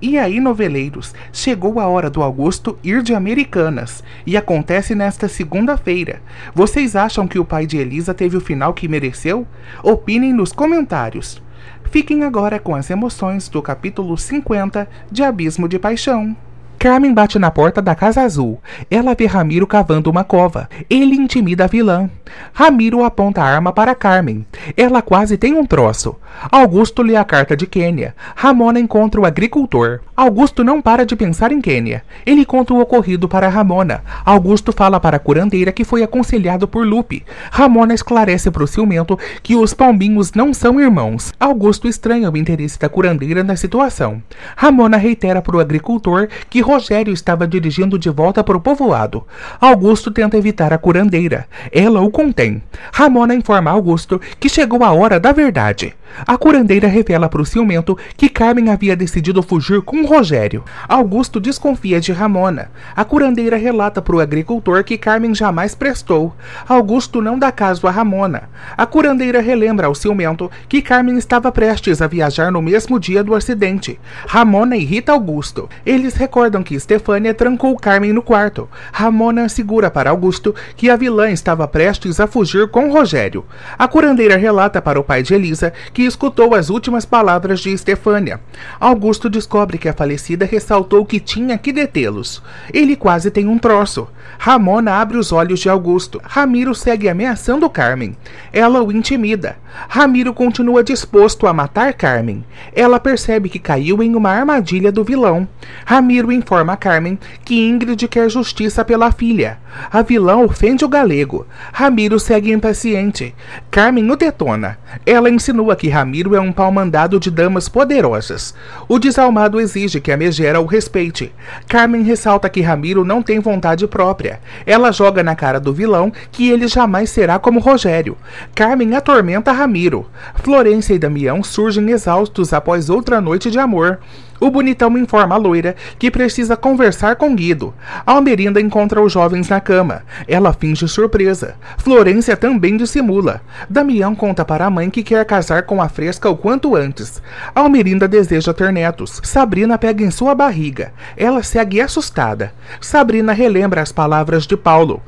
E aí, noveleiros, chegou a hora do Augusto ir de Americanas, e acontece nesta segunda-feira. Vocês acham que o pai de Elisa teve o final que mereceu? Opinem nos comentários. Fiquem agora com as emoções do capítulo 50 de Abismo de Paixão. Carmen bate na porta da Casa Azul. Ela vê Ramiro cavando uma cova. Ele intimida a vilã. Ramiro aponta a arma para Carmen. Ela quase tem um troço. Augusto lê a carta de Quênia. Ramona encontra o agricultor. Augusto não para de pensar em Quênia. Ele conta o ocorrido para Ramona. Augusto fala para a curandeira que foi aconselhado por Lupe. Ramona esclarece para o ciumento que os pombinhos não são irmãos. Augusto estranha o interesse da curandeira na situação. Ramona reitera para o agricultor que Rogério estava dirigindo de volta para o povoado. Augusto tenta evitar a curandeira. Ela o contém. Ramona informa Augusto que chegou a hora da verdade. A curandeira revela para o ciumento que Carmen havia decidido fugir com Rogério. Augusto desconfia de Ramona. A curandeira relata para o agricultor que Carmen jamais prestou. Augusto não dá caso a Ramona. A curandeira relembra ao ciumento que Carmen estava prestes a viajar no mesmo dia do acidente. Ramona irrita Augusto. Eles recordam que Estefânia trancou Carmen no quarto. Ramona assegura para Augusto que a vilã estava prestes a fugir com Rogério. A curandeira relata para o pai de Elisa que escutou as últimas palavras de Estefânia. Augusto descobre que a falecida ressaltou que tinha que detê-los. Ele quase tem um troço. Ramona abre os olhos de Augusto. Ramiro segue ameaçando Carmen. Ela o intimida. Ramiro continua disposto a matar Carmen. Ela percebe que caiu em uma armadilha do vilão. Ramiro informa a Carmen que Ingrid quer justiça pela filha. A vilã ofende o galego. Ramiro segue impaciente. Carmen o detona. Ela insinua que Ramiro é um pau-mandado de damas poderosas. O desalmado exige que a megera o respeite. Carmen ressalta que Ramiro não tem vontade própria. Ela joga na cara do vilão que ele jamais será como Rogério. Carmen atormenta Ramiro. Florência e Damião surgem exaustos após outra noite de amor. O bonitão informa a loira que precisa conversar com Guido. Almerinda encontra os jovens na cama. Ela finge surpresa. Florência também dissimula. Damião conta para a mãe que quer casar com a Fresca o quanto antes. Almerinda deseja ter netos. Sabrina pega em sua barriga. Ela segue assustada. Sabrina relembra as palavras de Paulo.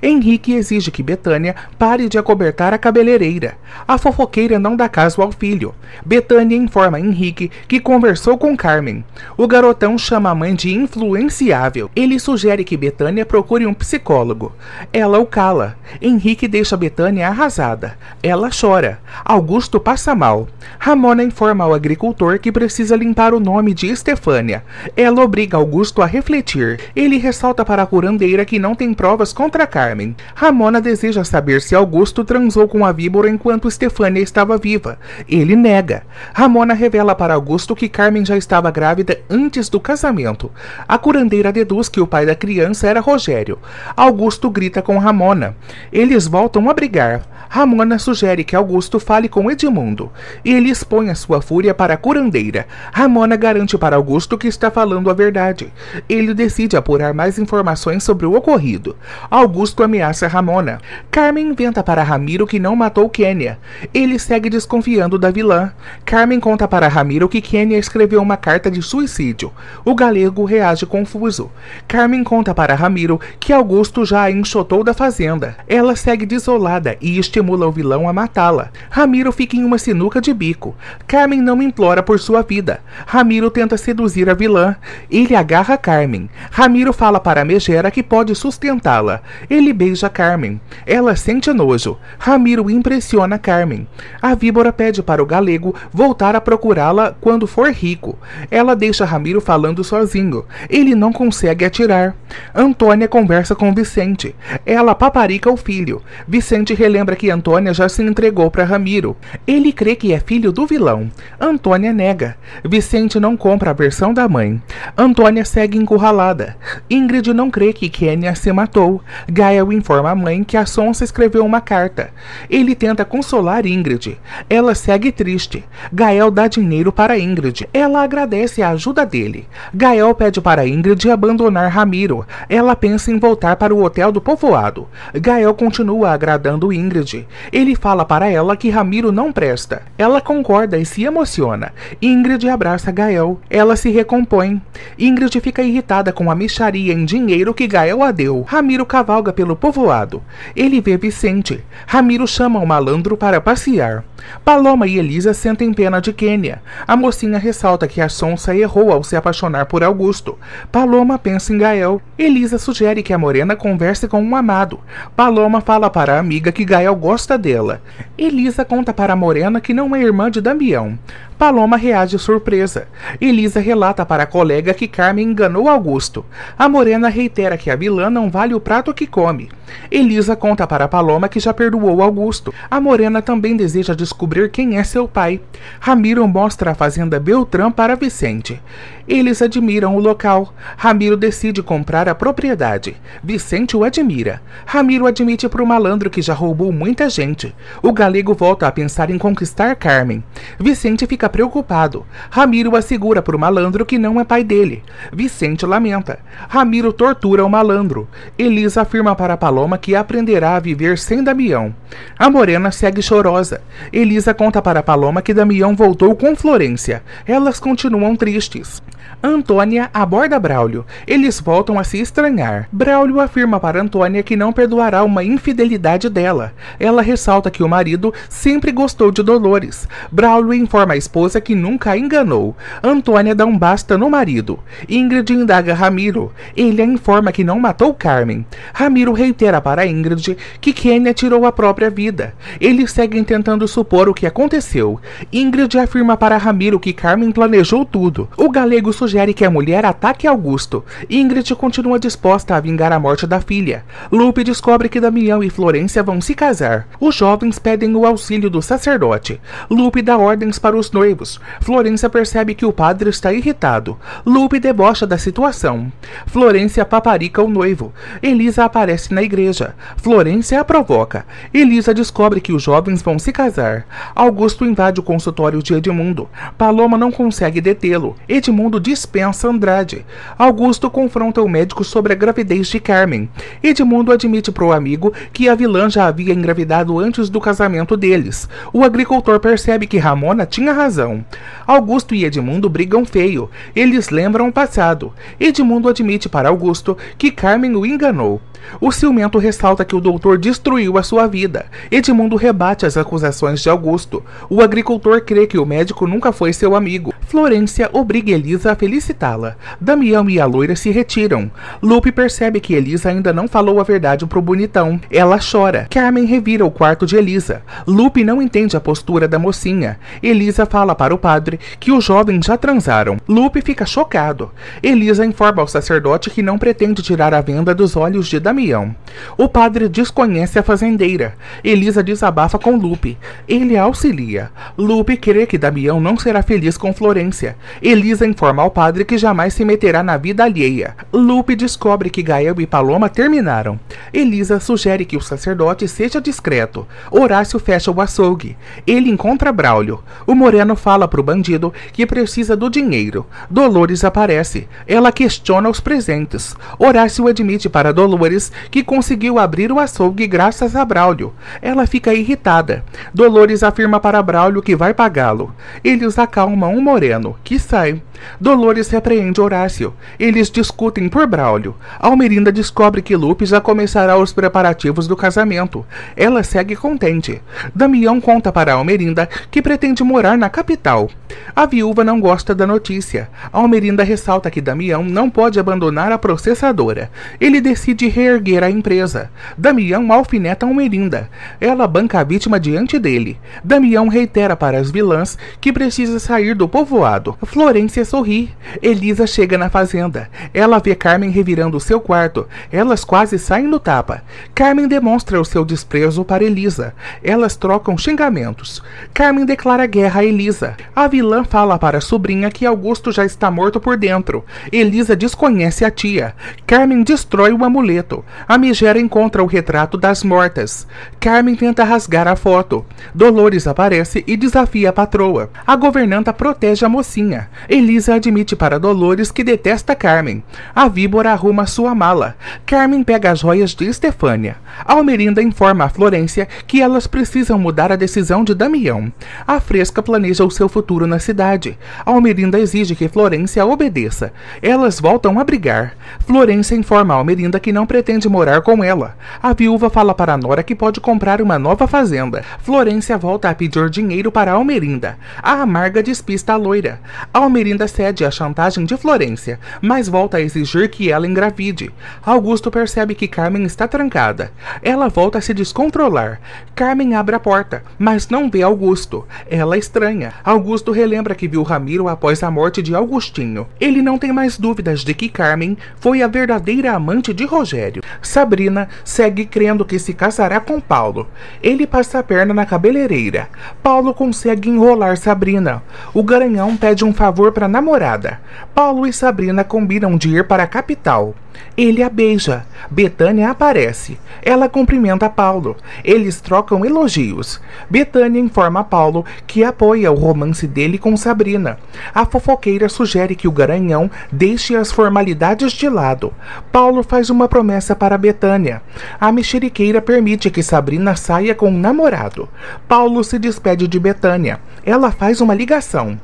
Henrique exige que Betânia pare de acobertar a cabeleireira. A fofoqueira não dá caso ao filho. Betânia informa Henrique que conversou com Carmen. O garotão chama a mãe de influenciável. Ele sugere que Betânia procure um psicólogo. Ela o cala. Henrique deixa Betânia arrasada. Ela chora. Augusto passa mal. Ramona informa ao agricultor que precisa limpar o nome de Estefânia. Ela obriga Augusto a refletir. Ele ressalta para a curandeira que não tem provas contra Carmen. Ramona deseja saber se Augusto transou com a víbora enquanto Estefânia estava viva. Ele nega. Ramona revela para Augusto que Carmen já estava grávida antes do casamento. A curandeira deduz que o pai da criança era Rogério. Augusto grita com Ramona. Eles voltam a brigar. Ramona sugere que Augusto fale com Edmundo. Ele expõe a sua fúria para a curandeira. Ramona garante para Augusto que está falando a verdade. Ele decide apurar mais informações sobre o ocorrido. Augusto ameaça Ramona. Carmen inventa para Ramiro que não matou Quênia. Ele segue desconfiando da vilã. Carmen conta para Ramiro que Quênia escreveu uma carta de suicídio. O galego reage confuso. Carmen conta para Ramiro que Augusto já a enxotou da fazenda. Ela segue desolada e estimula o vilão a matá-la. Ramiro fica em uma sinuca de bico. Carmen não implora por sua vida. Ramiro tenta seduzir a vilã. Ele agarra Carmen. Ramiro fala para a megera que pode sustentá-la. Ele beija Carmen. Ela sente nojo. Ramiro impressiona Carmen. A víbora pede para o galego voltar a procurá-la quando for rico. Ela deixa Ramiro falando sozinho. Ele não consegue atirar. Antônia conversa com Vicente. Ela paparica o filho. Vicente relembra que Antônia já se entregou para Ramiro. Ele crê que é filho do vilão. Antônia nega. Vicente não compra a versão da mãe. Antônia segue encurralada. Ingrid não crê que Quênia se matou. Gael informa a mãe que a Sonsa escreveu uma carta. Ele tenta consolar Ingrid. Ela segue triste. Gael dá dinheiro para Ingrid. Ela agradece a ajuda dele. Gael pede para Ingrid abandonar chamar Ramiro. Ela pensa em voltar para o hotel do povoado. Gael continua agradando Ingrid. Ele fala para ela que Ramiro não presta. Ela concorda e se emociona. Ingrid abraça Gael. Ela se recompõe. Ingrid fica irritada com a mixaria em dinheiro que Gael a deu. Ramiro cavalga pelo povoado. Ele vê Vicente. Ramiro chama o malandro para passear. Paloma e Elisa sentem pena de Kênia. A mocinha ressalta que a sonsa errou ao se apaixonar por Augusto. Paloma pensa em Gael. Elisa sugere que a morena converse com um amado. Paloma fala para a amiga que Gael gosta dela. Elisa conta para a morena que não é irmã de Damião. Paloma reage surpresa. Elisa relata para a colega que Carmen enganou Augusto. A morena reitera que a vilã não vale o prato que come. Elisa conta para Paloma que já perdoou Augusto. A morena também deseja descobrir quem é seu pai. Ramiro mostra a fazenda Beltrán para Vicente. Eles admiram o local. Ramiro decide comprar a propriedade. Vicente o admira. Ramiro admite para o malandro que já roubou muita gente. O galego volta a pensar em conquistar Carmen. Vicente fica preocupado. Ramiro assegura para o malandro que não é pai dele. Vicente lamenta. Ramiro tortura o malandro. Elisa afirma para Paloma que aprenderá a viver sem Damião. A morena segue chorosa. Elisa conta para Paloma que Damião voltou com Florência. Elas continuam tristes. Antônia aborda Braulio. Eles voltam a se estranhar. Braulio afirma para Antônia que não perdoará uma infidelidade dela. Ela ressalta que o marido sempre gostou de Dolores. Braulio informa a esposa que nunca a enganou. Antônia dá um basta no marido. Ingrid indaga Ramiro. Ele a informa que não matou Carmen. Ramiro reitera para Ingrid que Kênia tirou a própria vida. Eles seguem tentando supor o que aconteceu. Ingrid afirma para Ramiro que Carmen planejou tudo. O galego sugere que a mulher ataque Augusto. Ingrid continua disposta a vingar a morte da filha. Lupe descobre que Damião e Florência vão se casar. Os jovens pedem o auxílio do sacerdote. Lupe dá ordens para os noivos. Florência percebe que o padre está irritado. Lupe debocha da situação. Florência paparica o noivo. Elisa aparece na igreja. Florência a provoca. Elisa descobre que os jovens vão se casar. Augusto invade o consultório de Edmundo. Paloma não consegue detê-lo. Edmundo dispensa Andrade. Augusto confronta o médico sobre a gravidez de Carmen. Edmundo admite pro amigo que a vilã já havia engravidado antes do casamento deles. O agricultor percebe que Ramona tinha razão. Augusto e Edmundo brigam feio. Eles lembram o passado. Edmundo admite para Augusto que Carmen o enganou. O ciumento ressalta que o doutor destruiu a sua vida. Edmundo rebate as acusações de Augusto. O agricultor crê que o médico nunca foi seu amigo. Florência obriga Elisa a felicitá-la. Damião e a loira se retiram. Lupe percebe que Elisa ainda não falou a verdade pro bonitão. Ela chora. Carmen revira o quarto de Elisa. Lupe não entende a postura da mocinha. Elisa fala para o padre que os jovens já transaram. Lupe fica chocado. Elisa informa ao sacerdote que não pretende tirar a venda dos olhos de Damião. O padre desconhece a fazendeira. Elisa desabafa com Lupe. Ele a auxilia. Lupe crê que Damião não será feliz com Florência. Elisa informa ao padre que jamais se meterá na vida alheia. Lupe descobre que Gael e Paloma terminaram. Elisa sugere que o sacerdote seja discreto. Horácio fecha o açougue. Ele encontra Braulio. O moreno fala pro bandido que precisa do dinheiro. Dolores aparece. Ela questiona os presentes. Horácio admite para Dolores que conseguiu abrir o açougue graças a Braulio. Ela fica irritada. Dolores afirma para Braulio que vai pagá-lo. Eles acalmam o moreno, que sai. Dolores repreende Horácio. Eles discutem por Braulio. Almerinda descobre que Lupe já começará os preparativos do casamento. Ela segue contente. Damião conta para Almerinda que pretende morar na capital. A viúva não gosta da notícia. Almerinda ressalta que Damião não pode abandonar a processadora. Ele decide reerguer a empresa. Damião alfineta Almerinda. Ela banca a vítima diante dele. Damião reitera para as vilãs que precisa sair do povoado. Florência sorri. Elisa chega na fazenda. Ela vê Carmen revirando seu quarto. Elas quase saem no tapa. Carmen demonstra o seu desprezo para Elisa. Elas trocam xingamentos. Carmen declara guerra a Elisa. A vilã fala para a sobrinha que Augusto já está morto por dentro. Elisa desconhece a tia. Carmen destrói o amuleto. A megera encontra o retrato das mortas. Carmen tenta rasgar a foto. Dolores aparece e desafia a patroa. A governanta protege a mocinha. Elisa admite para Dolores que detesta Carmen. A víbora arruma sua mala. Carmen pega as joias de Estefânia. Almerinda informa a Florência que elas precisam mudar a decisão de Damião. A Fresca planeja o seu futuro na cidade. Almerinda exige que Florência obedeça. Elas voltam a brigar. Florência informa a Almerinda que não pretende morar com ela. A viúva fala para Nora que pode comprar uma nova fazenda. Florência volta a pedir dinheiro para Almerinda. A Amarga despista a loira. Almerinda cede à chantagem de Florência, mas volta a exigir que ela engravide. Augusto percebe que Carmen está trancada. Ela volta a se descontrolar. Carmen abre a porta, mas não vê Augusto. Ela estranha. Augusto relembra que viu Ramiro após a morte de Augustinho. Ele não tem mais dúvidas de que Carmen foi a verdadeira amante de Rogério. Sabrina segue crendo que se casará com Paulo. Ele passa a perna na cabeleireira. Paulo consegue enrolar Sabrina. O Garanhão pede um favor para a namorada. Paulo e Sabrina combinam de ir para a capital. Ele a beija. Betânia aparece. Ela cumprimenta Paulo. Eles trocam elogios. Betânia informa a Paulo que apoia o romance dele com Sabrina. A fofoqueira sugere que o Garanhão deixe as formalidades de lado. Paulo faz uma promessa para Betânia. A mexeriqueira permite que Sabrina saia com um namorado. Paulo se despede de Betânia. Ela faz uma ligação.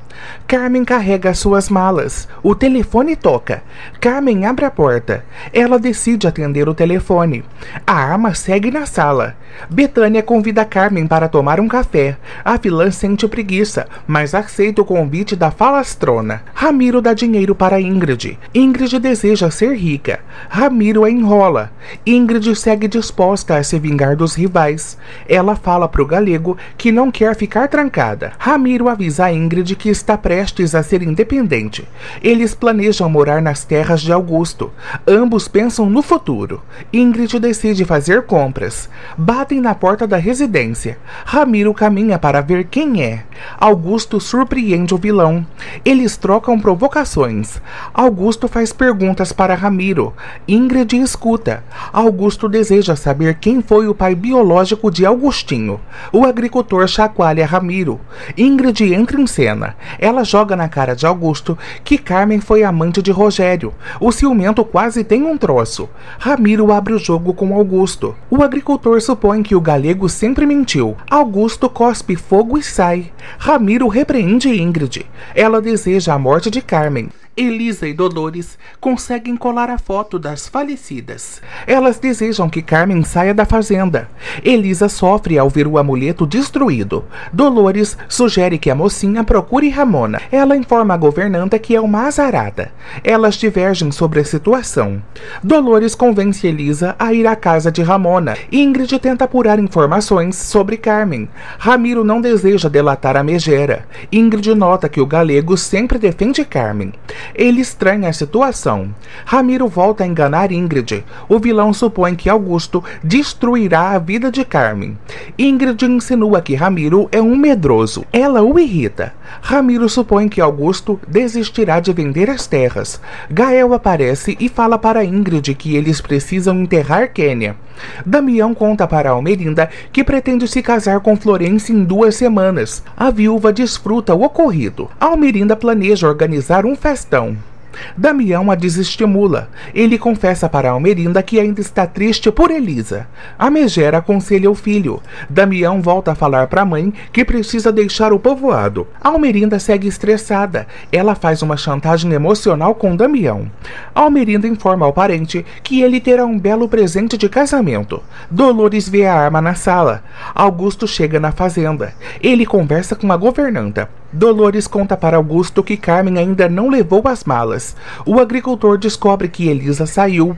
Carmen carrega suas malas. O telefone toca. Carmen abre a porta. Ela decide atender o telefone. A arma segue na sala. Betânia convida Carmen para tomar um café. A vilã sente preguiça, mas aceita o convite da falastrona. Ramiro dá dinheiro para Ingrid. Ingrid deseja ser rica. Ramiro a enrola. Ingrid segue disposta a se vingar dos rivais. Ela fala para o galego que não quer ficar trancada. Ramiro avisa a Ingrid que está prestes a ser independente. Eles planejam morar nas terras de Augusto. Ambos pensam no futuro. Ingrid decide fazer compras. Batem na porta da residência. Ramiro caminha para ver quem é. Augusto surpreende o vilão. Eles trocam provocações. Augusto faz perguntas para Ramiro. Ingrid escuta. Augusto deseja saber quem foi o pai biológico de Augustinho. O agricultor chacoalha Ramiro. Ingrid entra em cena. Ela joga na cara de Augusto que Carmen foi amante de Rogério. O ciumento quase tem um troço. Ramiro abre o jogo com Augusto. O agricultor supõe que o galego sempre mentiu. Augusto cospe fogo e sai. Ramiro repreende Ingrid. Ela deseja a morte de Carmen. Elisa e Dolores conseguem colar a foto das falecidas. Elas desejam que Carmen saia da fazenda. Elisa sofre ao ver o amuleto destruído. Dolores sugere que a mocinha procure Ramona. Ela informa a governanta que é uma azarada. Elas divergem sobre a situação. Dolores convence Elisa a ir à casa de Ramona. Ingrid tenta apurar informações sobre Carmen. Ramiro não deseja delatar a megera. Ingrid nota que o galego sempre defende Carmen. Ele estranha a situação. Ramiro volta a enganar Ingrid. O vilão supõe que Augusto destruirá a vida de Carmen. Ingrid insinua que Ramiro é um medroso. Ela o irrita. Ramiro supõe que Augusto desistirá de vender as terras. Gael aparece e fala para Ingrid que eles precisam enterrar Quênia. Damião conta para Almerinda que pretende se casar com Florência em 2 semanas. A viúva desfruta o ocorrido. Almerinda planeja organizar um festão. Damião a desestimula. Ele confessa para Almerinda que ainda está triste por Elisa. A megera aconselha o filho. Damião volta a falar para a mãe que precisa deixar o povoado. Almerinda segue estressada. Ela faz uma chantagem emocional com Damião. Almerinda informa ao parente que ele terá um belo presente de casamento. Dolores vê a arma na sala. Augusto chega na fazenda. Ele conversa com a governanta. Dolores conta para Augusto que Carmen ainda não levou as malas. O agricultor descobre que Elisa saiu.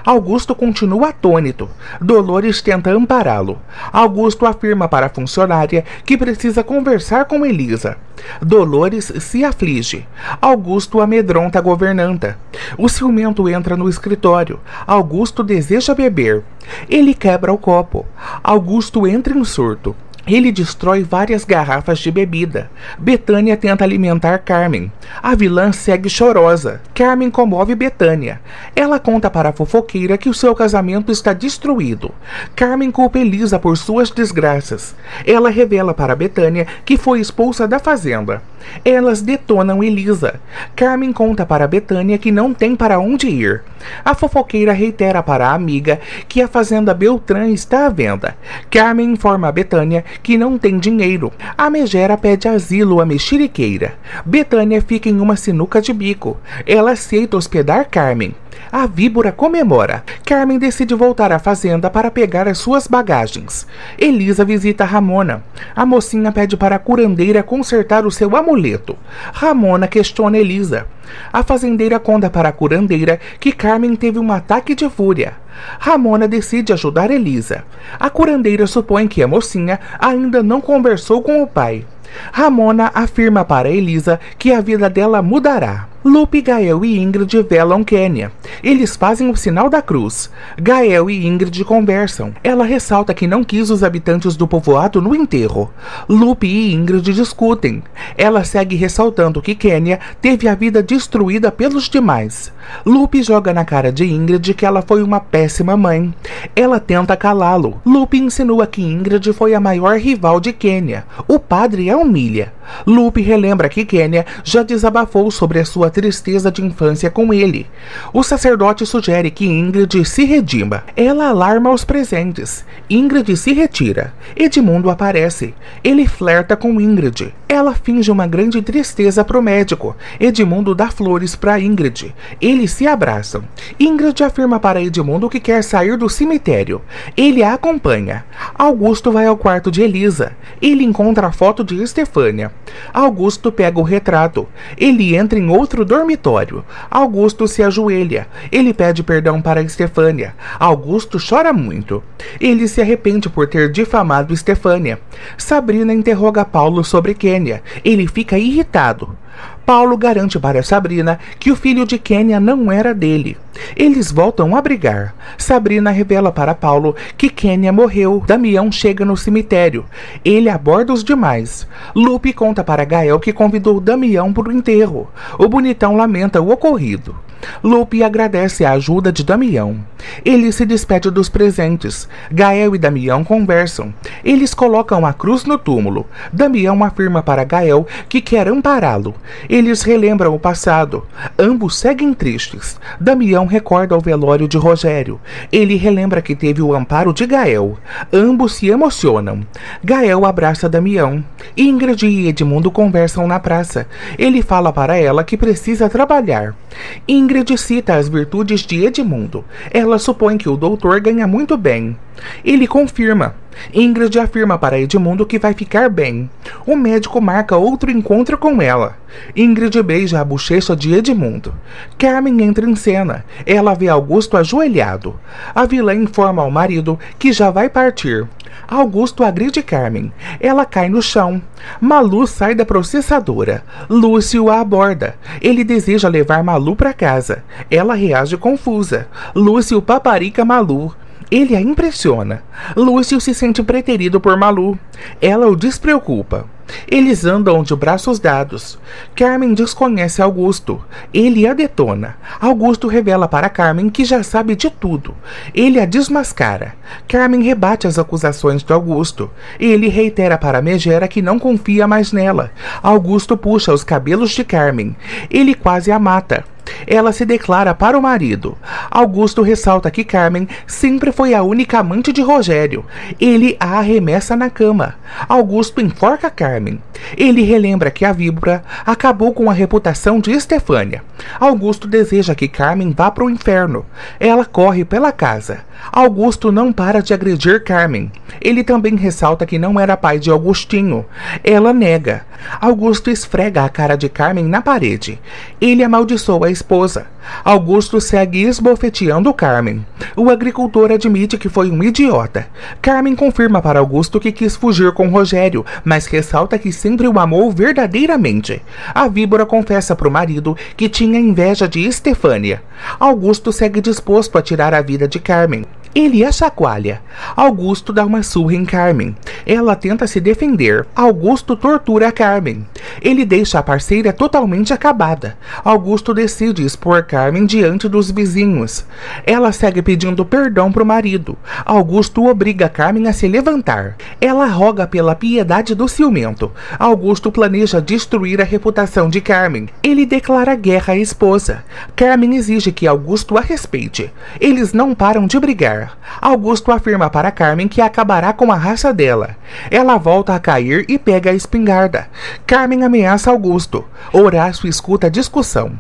Augusto continua atônito. Dolores tenta ampará-lo. Augusto afirma para a funcionária que precisa conversar com Elisa. Dolores se aflige. Augusto amedronta a governanta. O ciumento entra no escritório. Augusto deseja beber. Ele quebra o copo. Augusto entra em surto. Ele destrói várias garrafas de bebida. Betânia tenta alimentar Carmen. A vilã segue chorosa. Carmen comove Betânia. Ela conta para a fofoqueira que o seu casamento está destruído. Carmen culpa Elisa por suas desgraças. Ela revela para Betânia que foi expulsa da fazenda. Elas detonam Elisa. Carmen conta para Betânia que não tem para onde ir. A fofoqueira reitera para a amiga que a fazenda Beltrán está à venda. Carmen informa a Betânia que não tem dinheiro. A megera pede asilo à mexeriqueira. Betânia fica em uma sinuca de bico. Ela aceita hospedar Carmen. A víbora comemora. Carmen decide voltar à fazenda para pegar as suas bagagens. Elisa visita Ramona. A mocinha pede para a curandeira consertar o seu amuleto. Ramona questiona Elisa. A fazendeira conta para a curandeira que Carmen teve um ataque de fúria. Ramona decide ajudar Elisa. A curandeira supõe que a mocinha ainda não conversou com o pai. Ramona afirma para Elisa que a vida dela mudará. Lupe, Gael e Ingrid velam Kenya. Eles fazem o sinal da cruz. Gael e Ingrid conversam. Ela ressalta que não quis os habitantes do povoado no enterro. Lupe e Ingrid discutem. Ela segue ressaltando que Kenya teve a vida destruída pelos demais. Lupe joga na cara de Ingrid que ela foi uma péssima mãe. Ela tenta calá-lo. Lupe insinua que Ingrid foi a maior rival de Kenya. O padre a humilha. Lupe relembra que Kenya já desabafou sobre a sua tristeza de infância com ele. O sacerdote sugere que Ingrid se redima. Ela alarma os presentes. Ingrid se retira. Edmundo aparece. Ele flerta com Ingrid. Ela finge uma grande tristeza pro médico. Edmundo dá flores para Ingrid. Eles se abraçam. Ingrid afirma para Edmundo que quer sair do cemitério. Ele a acompanha. Augusto vai ao quarto de Elisa. Ele encontra a foto de Estefânia. Augusto pega o retrato. Ele entra em outro dormitório. Augusto se ajoelha. Ele pede perdão para Estefânia. Augusto chora muito. Ele se arrepende por ter difamado Estefânia. Sabrina interroga Paulo sobre Kenya. Ele fica irritado. Paulo garante para Sabrina que o filho de Kenya não era dele. Eles voltam a brigar. Sabrina revela para Paulo que Kenya morreu. Damião chega no cemitério. Ele aborda os demais. Lupe conta para Gael que convidou Damião para o enterro. O bonitão lamenta o ocorrido. Lupe agradece a ajuda de Damião. Ele se despede dos presentes. Gael e Damião conversam. Eles colocam a cruz no túmulo. Damião afirma para Gael que quer ampará-lo. Eles relembram o passado. Ambos seguem tristes. Damião recorda o velório de Rogério. Ele relembra que teve o amparo de Gael. Ambos se emocionam. Gael abraça Damião. Ingrid e Edmundo conversam na praça. Ele fala para ela que precisa trabalhar. Ingrid cita as virtudes de Edmundo. Ela supõe que o doutor ganha muito bem. Ele confirma. Ingrid afirma para Edmundo que vai ficar bem. O médico marca outro encontro com ela. Ingrid beija a bochecha de Edmundo. Carmen entra em cena. Ela vê Augusto ajoelhado. A vilã informa ao marido que já vai partir. Augusto agride Carmen. Ela cai no chão. Malu sai da processadora. Lúcio a aborda. Ele deseja levar Malu para casa. Ela reage confusa. Lúcio paparica Malu. Ele a impressiona. Lúcio se sente preterido por Malu. Ela o despreocupa. Eles andam de braços dados. Carmen desconhece Augusto. Ele a detona. Augusto revela para Carmen que já sabe de tudo. Ele a desmascara. Carmen rebate as acusações de Augusto. Ele reitera para Megera que não confia mais nela. Augusto puxa os cabelos de Carmen. Ele quase a mata. Ela se declara para o marido. Augusto ressalta que Carmen sempre foi a única amante de Rogério. Ele a arremessa na cama. Augusto enforca Carmen. Ele relembra que a víbora acabou com a reputação de Estefânia. Augusto deseja que Carmen vá para o inferno. Ela corre pela casa. Augusto não para de agredir Carmen. Ele também ressalta que não era pai de Augustinho. Ela nega. Augusto esfrega a cara de Carmen na parede. Ele amaldiçoa a esposa. Augusto segue esbofeteando Carmen. O agricultor admite que foi um idiota. Carmen confirma para Augusto que quis fugir com Rogério, mas ressalta que sempre o amou verdadeiramente. A víbora confessa para o marido que tinha inveja de Estefânia. Augusto segue disposto a tirar a vida de Carmen. Ele a chacoalha. Augusto dá uma surra em Carmen. Ela tenta se defender. Augusto tortura Carmen. Ele deixa a parceira totalmente acabada. Augusto decide expor Carmen diante dos vizinhos. Ela segue pedindo perdão pro marido. Augusto obriga Carmen a se levantar. Ela roga pela piedade do ciumento. Augusto planeja destruir a reputação de Carmen. Ele declara guerra à esposa. Carmen exige que Augusto a respeite. Eles não param de brigar. Augusto afirma para Carmen que acabará com a raça dela. Ela volta a cair e pega a espingarda. Carmen ameaça Augusto. Horácio escuta a discussão.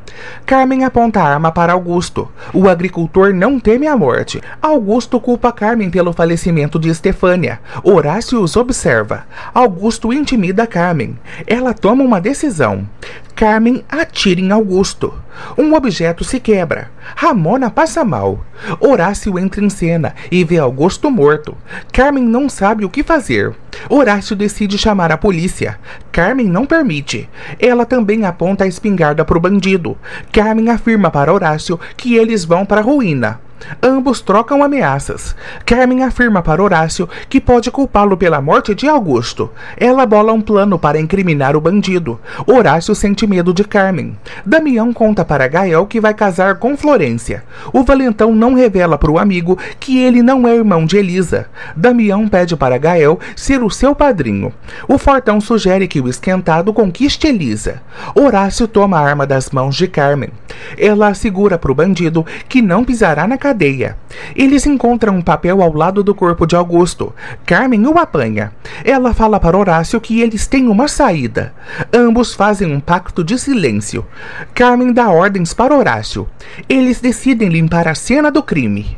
Carmen aponta a arma para Augusto. O agricultor não teme a morte. Augusto culpa Carmen pelo falecimento de Estefânia. Horácio os observa. Augusto intimida Carmen. Ela toma uma decisão. Carmen atira em Augusto. Um objeto se quebra. Ramona passa mal. Horácio entra em cena e vê Augusto morto. Carmen não sabe o que fazer. Horácio decide chamar a polícia. Carmen não permite. Ela também aponta a espingarda para o bandido. Carmen afirma para Horácio que eles vão para a ruína. Ambos trocam ameaças. Carmen afirma para Horácio que pode culpá-lo pela morte de Augusto. Ela bola um plano para incriminar o bandido. Horácio sente medo de Carmen. Damião conta para Gael que vai casar com Florência. O valentão não revela para o amigo que ele não é irmão de Elisa. Damião pede para Gael ser o seu padrinho. O fortão sugere que o esquentado conquiste Elisa. Horácio toma a arma das mãos de Carmen. Ela assegura para o bandido que não pisará na cadeia. Eles encontram um papel ao lado do corpo de Augusto. Carmen o apanha. Ela fala para Horácio que eles têm uma saída. Ambos fazem um pacto de silêncio. Carmen dá ordens para Horácio. Eles decidem limpar a cena do crime.